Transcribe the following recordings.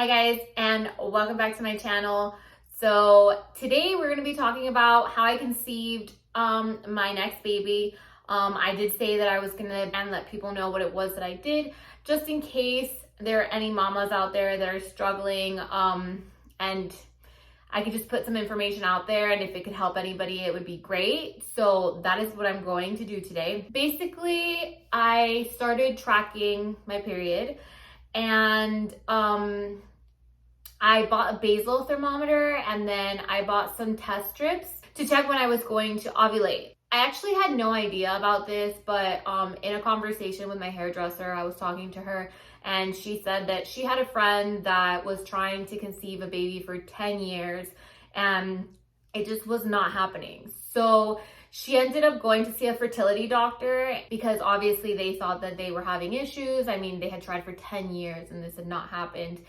Hi guys, and welcome back to my channel. So today we're going to be talking about how I conceived my next baby. I did say that I was going to let people know what it was that I did, just in case there are any mamas out there that are struggling, and I could just put some information out there, and if it could help anybody, it would be great. So that is what I'm going to do today. Basically, I started tracking my period, and I bought a basal thermometer, and then I bought some test strips to check when I was going to ovulate. I actually had no idea about this, but in a conversation with my hairdresser, I was talking to her, and she said that she had a friend that was trying to conceive a baby for 10 years, and it just was not happening. So she ended up going to see a fertility doctor because obviously they thought that they were having issues. I mean, they had tried for 10 years and this had not happened.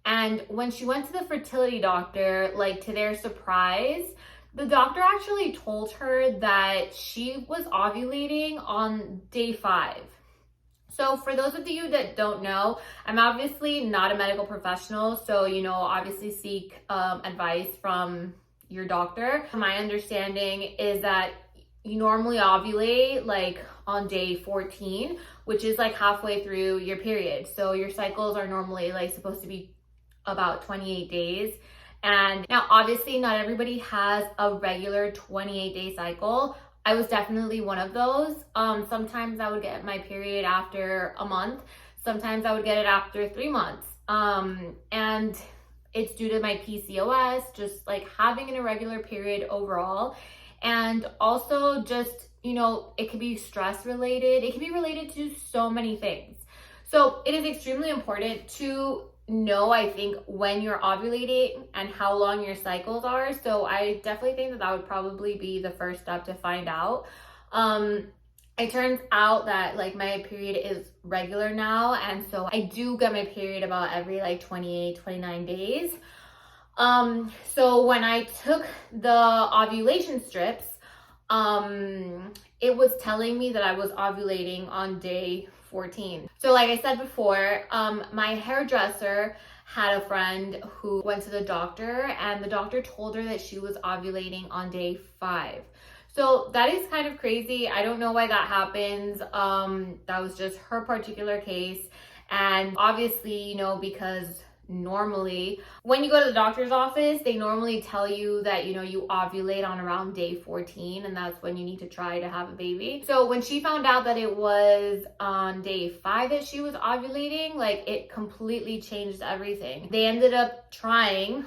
And when she went to the fertility doctor, like, to their surprise, the doctor actually told her that she was ovulating on day 5. So for those of you that don't know, I'm obviously not a medical professional. So, obviously seek advice from your doctor. My understanding is that you normally ovulate like on day 14, which is like halfway through your period. So your cycles are normally like supposed to be about 28 days. And now obviously not everybody has a regular 28-day cycle. I was definitely one of those. Sometimes I would get my period after a month. Sometimes I would get it after 3 months. And it's due to my PCOS, just like having an irregular period overall. And also just, it could be stress related. It can be related to so many things. So it is extremely important to know, I think, when you're ovulating and how long your cycles are. So I definitely think that that would probably be the first step to find out. It turns out that like my period is regular now, and so I do get my period about every like 28, 29 days. So when I took the ovulation strips, it was telling me that I was ovulating on day 14. So like I said before, my hairdresser had a friend who went to the doctor, and the doctor told her that she was ovulating on day 5. So that is kind of crazy. I don't know why that happens. That was just her particular case. And obviously, because normally when you go to the doctor's office, they normally tell you that you ovulate on around day 14, and that's when you need to try to have a baby. So when she found out that it was on day 5 that she was ovulating, like, it completely changed everything. They ended up trying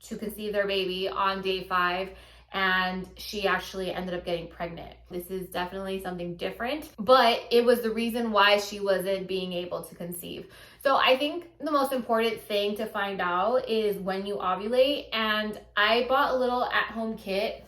to conceive their baby on day 5, and she actually ended up getting pregnant. This is definitely something different, but it was the reason why she wasn't being able to conceive. So I think the most important thing to find out is when you ovulate, and I bought a little at-home kit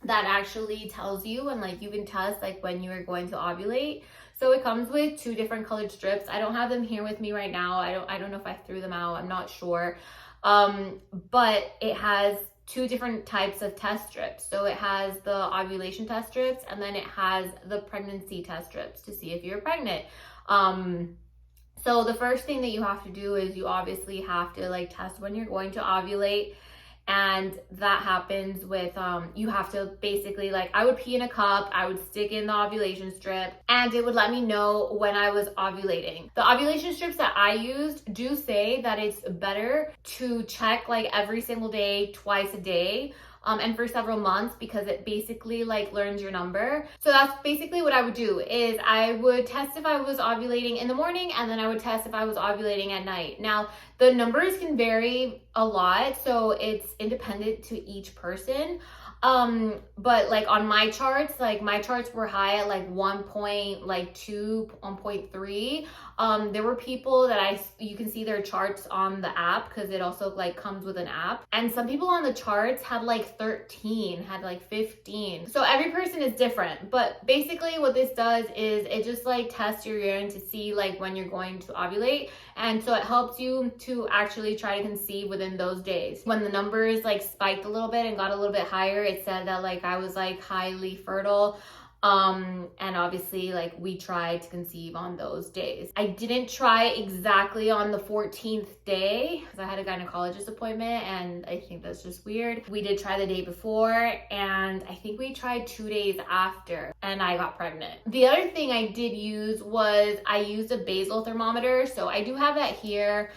that actually tells you, and like you can test like when you are going to ovulate. So it comes with 2 different colored strips. I don't have them here with me right now. I don't know if I threw them out. I'm not sure. But it has 2 different types of test strips. So it has the ovulation test strips, and then it has the pregnancy test strips to see if you're pregnant. So the first thing that you have to do is you obviously have to like test when you're going to ovulate. And that happens with, you have to basically, like, I would pee in a cup, I would stick in the ovulation strip, and it would let me know when I was ovulating. The ovulation strips that I used do say that it's better to check like every single day, twice a day, and for several months, because it basically like learns your number. So that's basically what I would do, is I would test if I was ovulating in the morning, and then I would test if I was ovulating at night. Now, the numbers can vary a lot, so it's independent to each person. But like on my charts, like my charts were high at like 1.2, 1.3. There were people that you can see their charts on the app, because it also like comes with an app. And some people on the charts had like 13, had like 15. So every person is different. But basically what this does is it just like tests your urine to see like when you're going to ovulate. And so it helps you to actually try to conceive within those days. When the numbers like spiked a little bit and got a little bit higher, it said that like I was like highly fertile. And obviously, like, we tried to conceive on those days. I didn't try exactly on the 14th day because I had a gynecologist appointment, and I think that's just weird. We did try the day before, and I think we tried 2 days after, and I got pregnant. The other thing I did use was I used a basal thermometer. So I do have that here.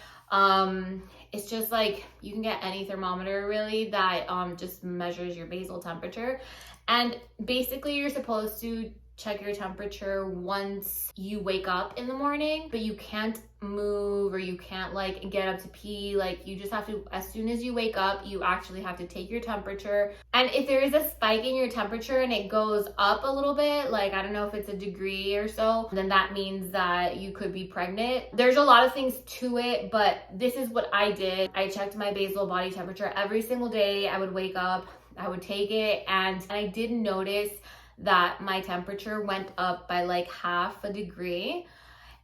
It's just like, you can get any thermometer really that just measures your basal temperature. And basically you're supposed to check your temperature once you wake up in the morning, but you can't move or you can't like get up to pee. Like, you just have to, as soon as you wake up, you actually have to take your temperature. And if there is a spike in your temperature and it goes up a little bit, like, I don't know if it's a degree or so, then that means that you could be pregnant. There's a lot of things to it, but this is what I did. I checked my basal body temperature every single day. I would wake up, I would take it, and I did notice that my temperature went up by like half a degree.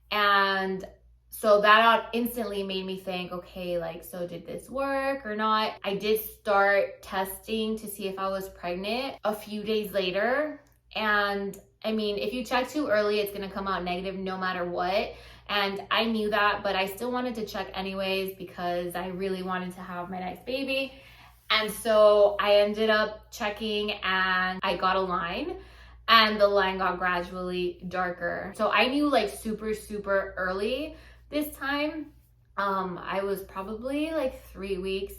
And so that instantly made me think, okay, like, so did this work or not? I did start testing to see if I was pregnant a few days later. And I mean, if you check too early, it's gonna come out negative no matter what. And I knew that, but I still wanted to check anyways because I really wanted to have my next baby. And so I ended up checking and I got a line, and the line got gradually darker. So I knew like super, super early this time. I was probably like 3 weeks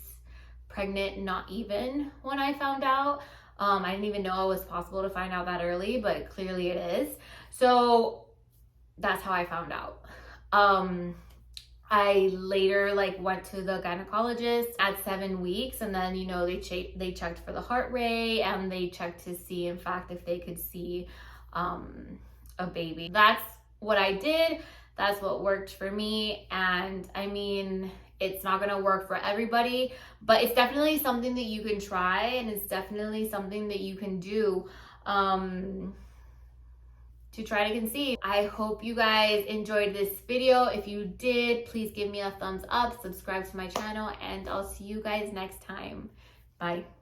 pregnant, not even, when I found out. I didn't even know it was possible to find out that early, but clearly it is. So that's how I found out. I later like went to the gynecologist at 7 weeks, and then, you know, they checked for the heart rate, and they checked to see, in fact, if they could see a baby. That's what I did. That's what worked for me. And I mean, it's not gonna work for everybody, but it's definitely something that you can try, and it's definitely something that you can do to try to conceive. I hope you guys enjoyed this video. If you did, please give me a thumbs up, subscribe to my channel, and I'll see you guys next time. Bye.